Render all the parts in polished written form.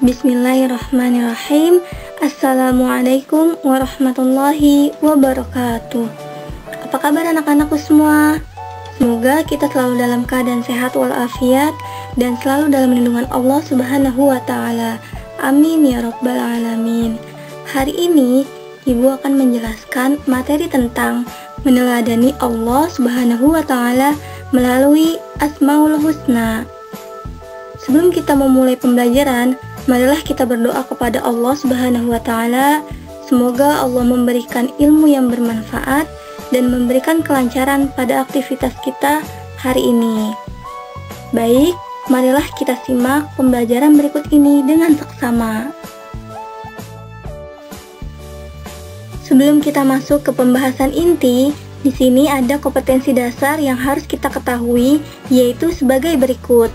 Bismillahirrahmanirrahim. Assalamualaikum warahmatullahi wabarakatuh. Apa kabar anak-anakku semua? Semoga kita selalu dalam keadaan sehat walafiat dan selalu dalam lindungan Allah Subhanahu wa Ta'ala. Amin ya Rabbal Alamin. Hari ini Ibu akan menjelaskan materi tentang meneladani Allah Subhanahu wa Ta'ala melalui Asmaul Husna. Sebelum kita memulai pembelajaran, marilah kita berdoa kepada Allah Subhanahu wa Ta'ala. Semoga Allah memberikan ilmu yang bermanfaat dan memberikan kelancaran pada aktivitas kita hari ini. Baik, marilah kita simak pembelajaran berikut ini dengan seksama. Sebelum kita masuk ke pembahasan inti, di sini ada kompetensi dasar yang harus kita ketahui, yaitu sebagai berikut.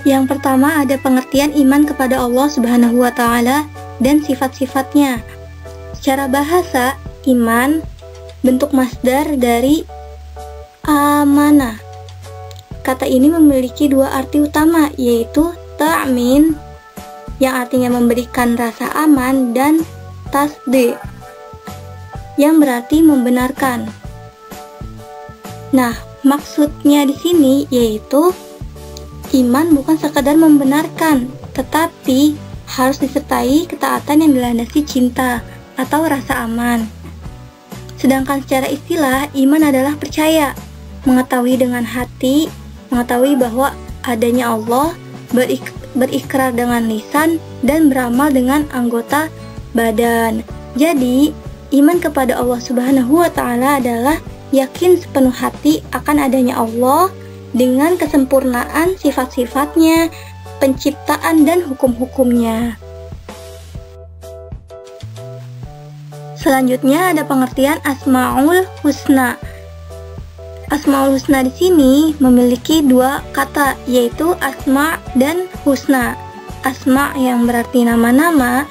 Yang pertama ada pengertian iman kepada Allah Subhanahu wa Ta'ala dan sifat-sifatnya. Secara bahasa, iman bentuk masdar dari amanah. Kata ini memiliki dua arti utama, yaitu ta'min yang artinya memberikan rasa aman dan tasdiq yang berarti membenarkan. Nah, maksudnya di sini yaitu iman bukan sekadar membenarkan, tetapi harus disertai ketaatan yang dilandasi cinta atau rasa aman. Sedangkan secara istilah, iman adalah percaya, mengetahui dengan hati, mengetahui bahwa adanya Allah, berikrar dengan lisan, dan beramal dengan anggota badan. Jadi, iman kepada Allah Subhanahu wa Ta'ala adalah yakin sepenuh hati akan adanya Allah dengan kesempurnaan sifat-sifatnya, penciptaan dan hukum-hukumnya. Selanjutnya ada pengertian Asmaul Husna. Asmaul Husna di sini memiliki dua kata, yaitu asma dan husna. Asma yang berarti nama-nama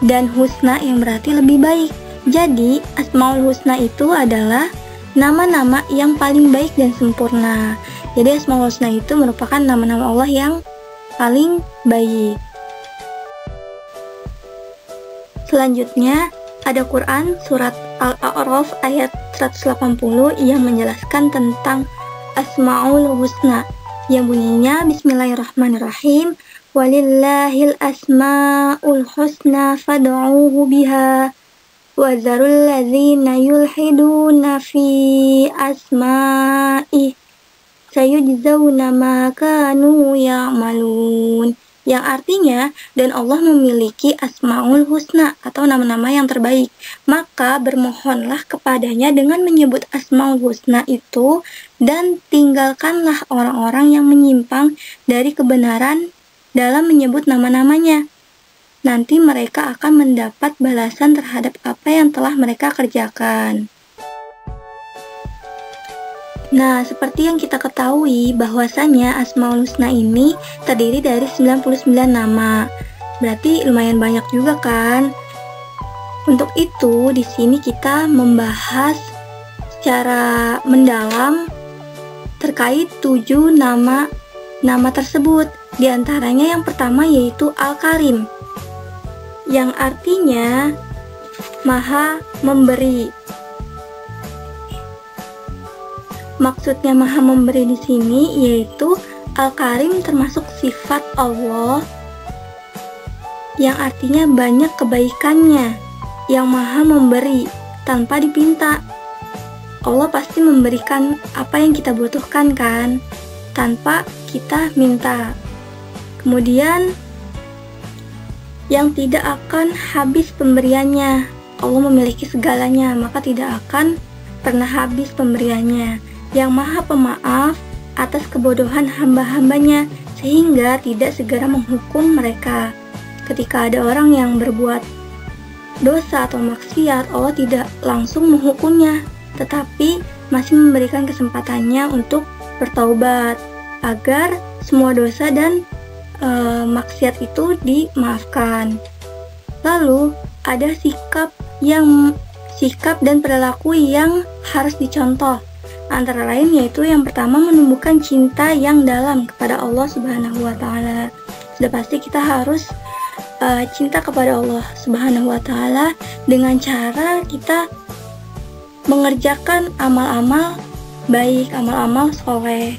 dan husna yang berarti lebih baik. Jadi, Asmaul Husna itu adalah nama-nama yang paling baik dan sempurna. Jadi Asmaul Husna itu merupakan nama-nama Allah yang paling baik. Selanjutnya ada Quran surat Al-A'raf ayat 180 yang menjelaskan tentang Asmaul Husna yang bunyinya Bismillahirrahmanirrahim. Walillahil asmaul husna fad'uuhu biha wa dzarul ladzina yulhiduna fi asma'ih sayujzauna ma kanu ya'malun, yang artinya dan Allah memiliki Asmaul Husna atau nama-nama yang terbaik, maka bermohonlah kepadanya dengan menyebut Asmaul Husna itu dan tinggalkanlah orang-orang yang menyimpang dari kebenaran dalam menyebut nama-namanya. Nanti mereka akan mendapat balasan terhadap apa yang telah mereka kerjakan. Nah, seperti yang kita ketahui bahwasanya Asmaul Husna ini terdiri dari 99 nama. Berarti lumayan banyak juga kan? Untuk itu, di sini kita membahas secara mendalam terkait 7 nama tersebut. Di antaranya yang pertama yaitu Al-Karim, yang artinya Maha Memberi. Maksudnya Maha Memberi di sini yaitu Al-Karim termasuk sifat Allah yang artinya banyak kebaikannya, yang Maha Memberi tanpa dipinta. Allah pasti memberikan apa yang kita butuhkan kan, tanpa kita minta. Kemudian yang tidak akan habis pemberiannya. Allah memiliki segalanya, maka tidak akan pernah habis pemberiannya. Yang Maha Pemaaf atas kebodohan hamba-hambanya, sehingga tidak segera menghukum mereka. Ketika ada orang yang berbuat dosa atau maksiat, Allah tidak langsung menghukumnya, tetapi masih memberikan kesempatannya untuk bertaubat, agar semua dosa dan maksiat itu dimaafkan. Lalu ada sikap dan perilaku yang harus dicontoh. Antara lain yaitu yang pertama, menumbuhkan cinta yang dalam kepada Allah Subhanahu wa taala. Sudah pasti kita harus cinta kepada Allah Subhanahu wa taala dengan cara kita mengerjakan amal-amal baik, amal-amal soleh.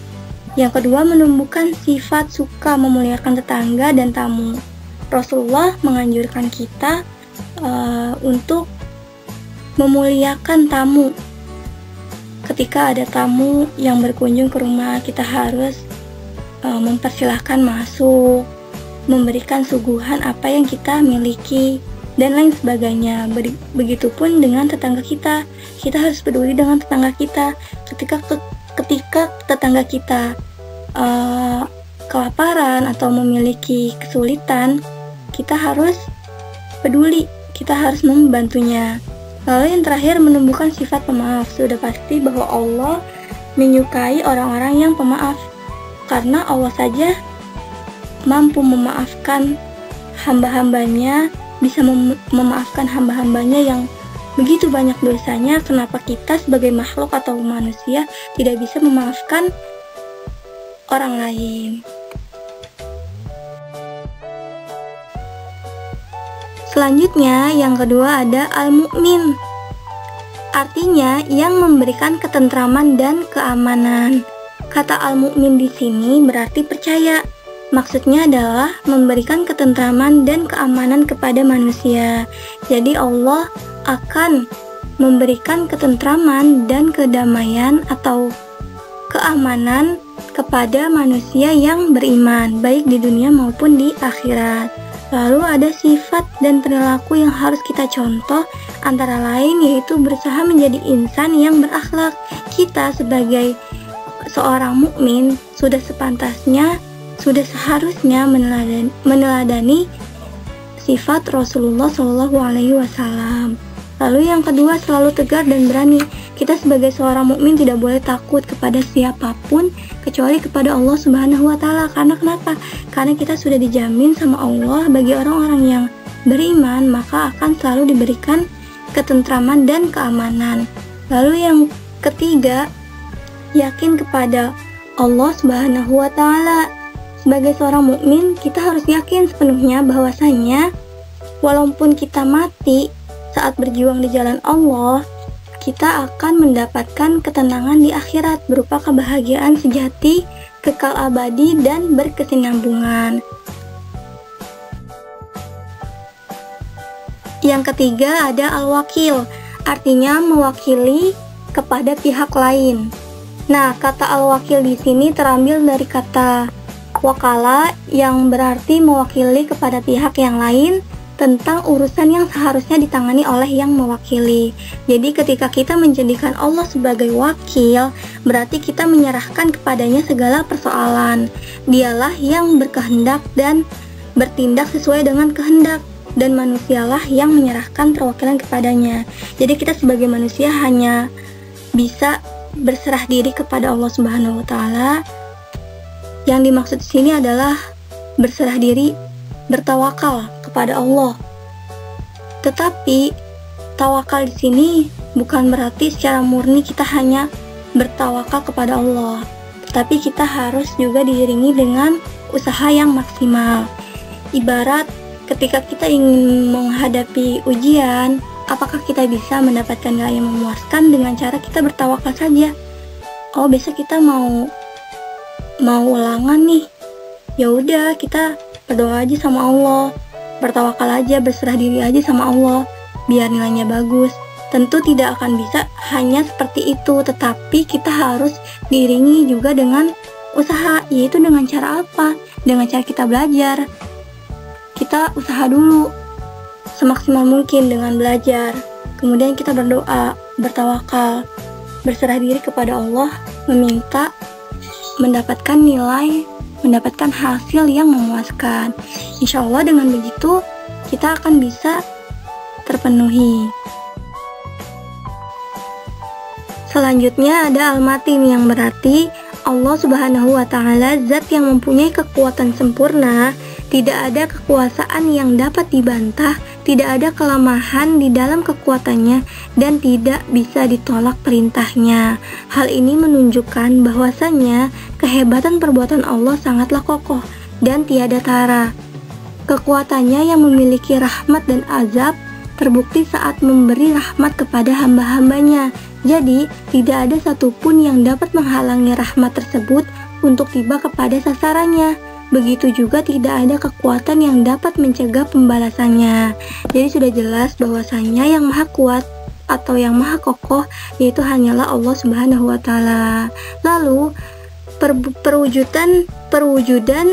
Yang kedua, menumbuhkan sifat suka memuliakan tetangga dan tamu. Rasulullah menganjurkan kita untuk memuliakan tamu. Ketika ada tamu yang berkunjung ke rumah, kita harus mempersilahkan masuk, memberikan suguhan apa yang kita miliki, dan lain sebagainya. Begitupun dengan tetangga kita. Kita harus peduli dengan tetangga kita. Ketika tetangga kita kelaparan atau memiliki kesulitan, kita harus peduli, kita harus membantunya. Lalu yang terakhir, menumbuhkan sifat pemaaf. Sudah pasti bahwa Allah menyukai orang-orang yang pemaaf, karena Allah saja mampu memaafkan hamba-hambanya, bisa memaafkan hamba-hambanya yang begitu banyak dosanya. Kenapa kita sebagai makhluk atau manusia tidak bisa memaafkan orang lain? Selanjutnya, yang kedua ada al-mu'min. Artinya yang memberikan ketentraman dan keamanan. Kata al-mu'min di sini berarti percaya. Maksudnya adalah memberikan ketentraman dan keamanan kepada manusia. Jadi Allah akan memberikan ketentraman dan kedamaian atau keamanan kepada manusia yang beriman, baik di dunia maupun di akhirat. Lalu ada sifat dan perilaku yang harus kita contoh, antara lain yaitu berusaha menjadi insan yang berakhlak. Kita sebagai seorang mukmin sudah sepantasnya, sudah seharusnya meneladani sifat Rasulullah SAW. Lalu yang kedua, selalu tegar dan berani. Kita sebagai seorang mukmin tidak boleh takut kepada siapapun kecuali kepada Allah Subhanahu wa taala. Karena kenapa? Karena kita sudah dijamin sama Allah, bagi orang-orang yang beriman maka akan selalu diberikan ketentraman dan keamanan. Lalu yang ketiga, yakin kepada Allah Subhanahu wa taala. Sebagai seorang mukmin, kita harus yakin sepenuhnya bahwasanya walaupun kita mati saat berjuang di jalan Allah, kita akan mendapatkan ketenangan di akhirat berupa kebahagiaan sejati, kekal abadi, dan berkesinambungan. Yang ketiga ada al-wakil, artinya mewakili kepada pihak lain. Nah, kata al-wakil di sini terambil dari kata wakala yang berarti mewakili kepada pihak yang lain tentang urusan yang seharusnya ditangani oleh yang mewakili. Jadi ketika kita menjadikan Allah sebagai wakil, berarti kita menyerahkan kepadanya segala persoalan. Dialah yang berkehendak dan bertindak sesuai dengan kehendak, dan manusialah yang menyerahkan perwakilan kepadanya. Jadi kita sebagai manusia hanya bisa berserah diri kepada Allah Subhanahu wa taala. Yang dimaksud di sini adalah berserah diri, bertawakal kepada Allah. Tetapi tawakal di sini bukan berarti secara murni kita hanya bertawakal kepada Allah, tetapi kita harus juga diiringi dengan usaha yang maksimal. Ibarat ketika kita ingin menghadapi ujian, apakah kita bisa mendapatkan nilai yang memuaskan dengan cara kita bertawakal saja? Oh, besok kita mau ulangan nih. Ya udah, kita berdoa aja sama Allah, bertawakal aja, berserah diri aja sama Allah, biar nilainya bagus. Tentu tidak akan bisa hanya seperti itu, tetapi kita harus diiringi juga dengan usaha, yaitu dengan cara apa? Dengan cara kita belajar. Kita usaha dulu semaksimal mungkin dengan belajar, kemudian kita berdoa, bertawakal, berserah diri kepada Allah, meminta mendapatkan nilai, mendapatkan hasil yang memuaskan. Insya Allah dengan begitu kita akan bisa terpenuhi. Selanjutnya ada al-matin yang berarti Allah Subhanahu wa Ta'ala zat yang mempunyai kekuatan sempurna, tidak ada kekuasaan yang dapat dibantah, tidak ada kelemahan di dalam kekuatannya, dan tidak bisa ditolak perintahnya. Hal ini menunjukkan bahwasannya kehebatan perbuatan Allah sangatlah kokoh dan tiada tara. Kekuatannya yang memiliki rahmat dan azab terbukti saat memberi rahmat kepada hamba-hambanya. Jadi, tidak ada satupun yang dapat menghalangi rahmat tersebut untuk tiba kepada sasarannya. Begitu juga tidak ada kekuatan yang dapat mencegah pembalasannya. Jadi sudah jelas bahwasanya yang maha kuat atau yang maha kokoh yaitu hanyalah Allah Subhanahu wa Ta'ala. Lalu, perwujudan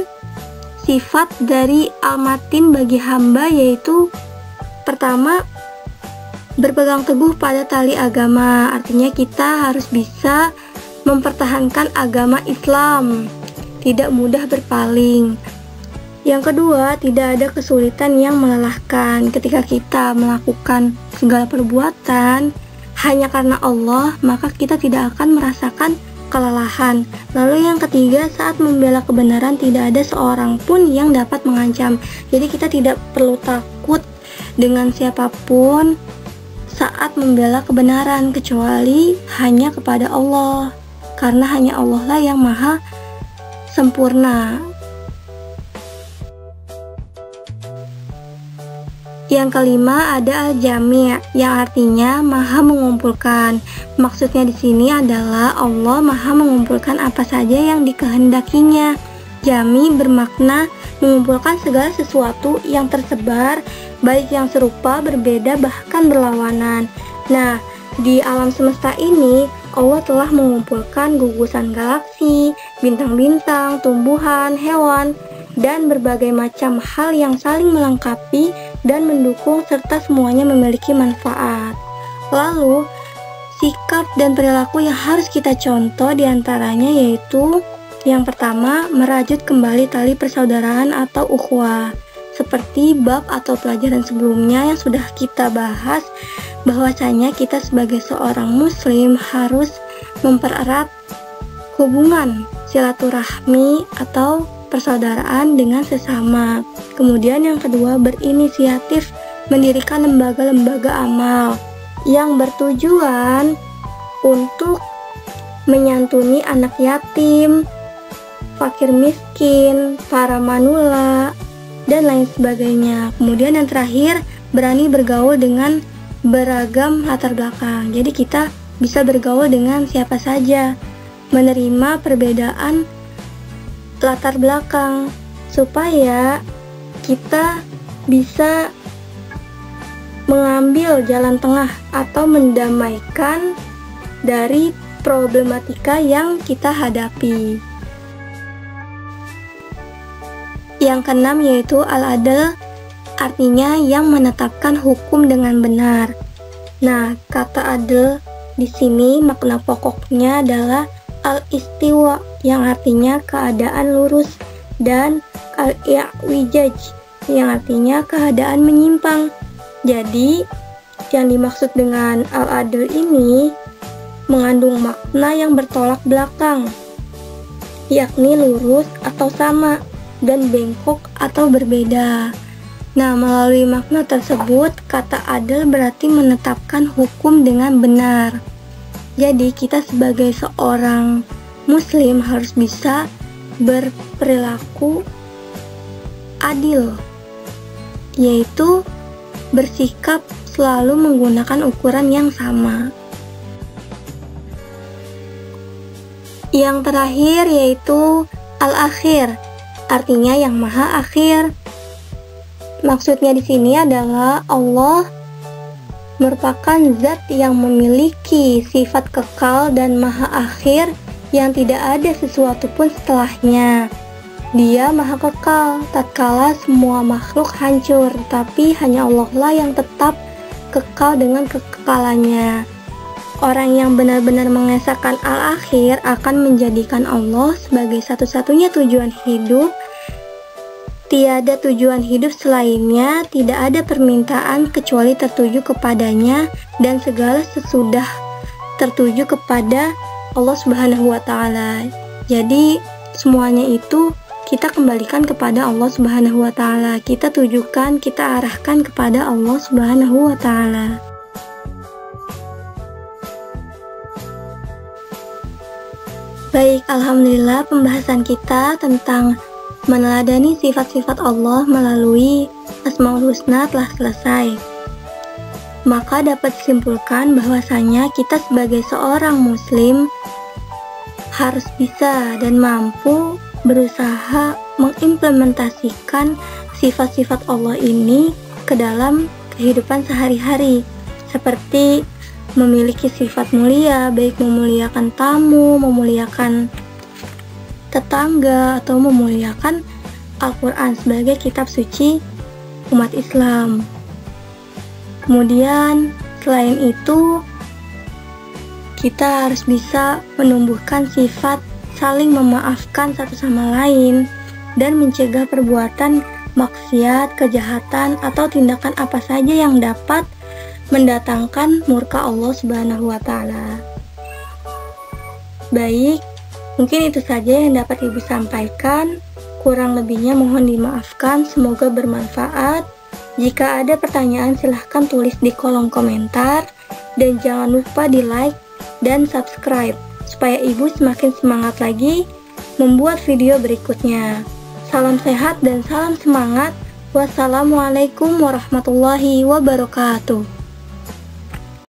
sifat dari Al-Matin bagi hamba yaitu pertama, berpegang teguh pada tali agama, artinya kita harus bisa mempertahankan agama Islam, tidak mudah berpaling. Yang kedua, tidak ada kesulitan yang melelahkan ketika kita melakukan segala perbuatan hanya karena Allah, maka kita tidak akan merasakan kelelahan. Lalu yang ketiga, saat membela kebenaran tidak ada seorang pun yang dapat mengancam. Jadi kita tidak perlu takut dengan siapapun saat membela kebenaran kecuali hanya kepada Allah, karena hanya Allah lah yang maha sempurna. Yang kelima ada al-jami' yang artinya maha mengumpulkan. Maksudnya di sini adalah Allah maha mengumpulkan apa saja yang dikehendakinya. Jami bermakna mengumpulkan segala sesuatu yang tersebar, baik yang serupa, berbeda, bahkan berlawanan. Nah, di alam semesta ini Allah telah mengumpulkan gugusan galaksi, bintang-bintang, tumbuhan, hewan, dan berbagai macam hal yang saling melengkapi dan mendukung serta semuanya memiliki manfaat. Lalu, sikap dan perilaku yang harus kita contoh diantaranya yaitu yang pertama, merajut kembali tali persaudaraan atau ukhuwah. Seperti bab atau pelajaran sebelumnya yang sudah kita bahas, bahwasanya kita sebagai seorang muslim harus mempererat hubungan silaturahmi atau persaudaraan dengan sesama. Kemudian yang kedua, berinisiatif mendirikan lembaga-lembaga amal yang bertujuan untuk menyantuni anak yatim, fakir miskin, para manula, dan lain sebagainya. Kemudian yang terakhir, berani bergaul dengan beragam latar belakang. Jadi kita bisa bergaul dengan siapa saja, menerima perbedaan latar belakang, supaya kita bisa mengambil jalan tengah atau mendamaikan dari problematika yang kita hadapi. Yang keenam yaitu al-adl, artinya yang menetapkan hukum dengan benar. Nah, kata adl di sini makna pokoknya adalah al-istiwa, yang artinya keadaan lurus, dan al-i'wijaj, yang artinya keadaan menyimpang. Jadi, yang dimaksud dengan al-adl ini mengandung makna yang bertolak belakang, yakni lurus atau sama, dan bengkok atau berbeda. Nah, melalui makna tersebut, kata adil berarti menetapkan hukum dengan benar. Jadi, kita sebagai seorang muslim harus bisa berperilaku adil, yaitu bersikap selalu menggunakan ukuran yang sama. Yang terakhir yaitu al-akhir, artinya yang maha akhir. Maksudnya di sini adalah Allah merupakan zat yang memiliki sifat kekal dan maha akhir yang tidak ada sesuatu pun setelahnya. Dia maha kekal tatkala semua makhluk hancur, tapi hanya Allah lah yang tetap kekal dengan kekekalannya. Orang yang benar-benar mengesahkan al-akhir akan menjadikan Allah sebagai satu-satunya tujuan hidup. Tiada tujuan hidup selainnya, tidak ada permintaan kecuali tertuju kepadanya, dan segala sesudah tertuju kepada Allah Subhanahu wa Ta'ala. Jadi semuanya itu kita kembalikan kepada Allah Subhanahu wa Ta'ala. Kita tujukan, kita arahkan kepada Allah Subhanahu wa Ta'ala. Baik, alhamdulillah pembahasan kita tentang meneladani sifat-sifat Allah melalui Asmaul Husna telah selesai. Maka dapat disimpulkan bahwasanya kita sebagai seorang muslim harus bisa dan mampu berusaha mengimplementasikan sifat-sifat Allah ini ke dalam kehidupan sehari-hari, seperti memiliki sifat mulia, baik memuliakan tamu, memuliakan tetangga, atau memuliakan Al-Quran sebagai kitab suci umat Islam. Kemudian selain itu kita harus bisa menumbuhkan sifat saling memaafkan satu sama lain dan mencegah perbuatan maksiat, kejahatan, atau tindakan apa saja yang dapat mendatangkan murka Allah Subhanahu wa Ta'ala. Baik, mungkin itu saja yang dapat Ibu sampaikan. Kurang lebihnya mohon dimaafkan, semoga bermanfaat. Jika ada pertanyaan silahkan tulis di kolom komentar, dan jangan lupa di like dan subscribe supaya Ibu semakin semangat lagi membuat video berikutnya. Salam sehat dan salam semangat. Wassalamualaikum warahmatullahi wabarakatuh.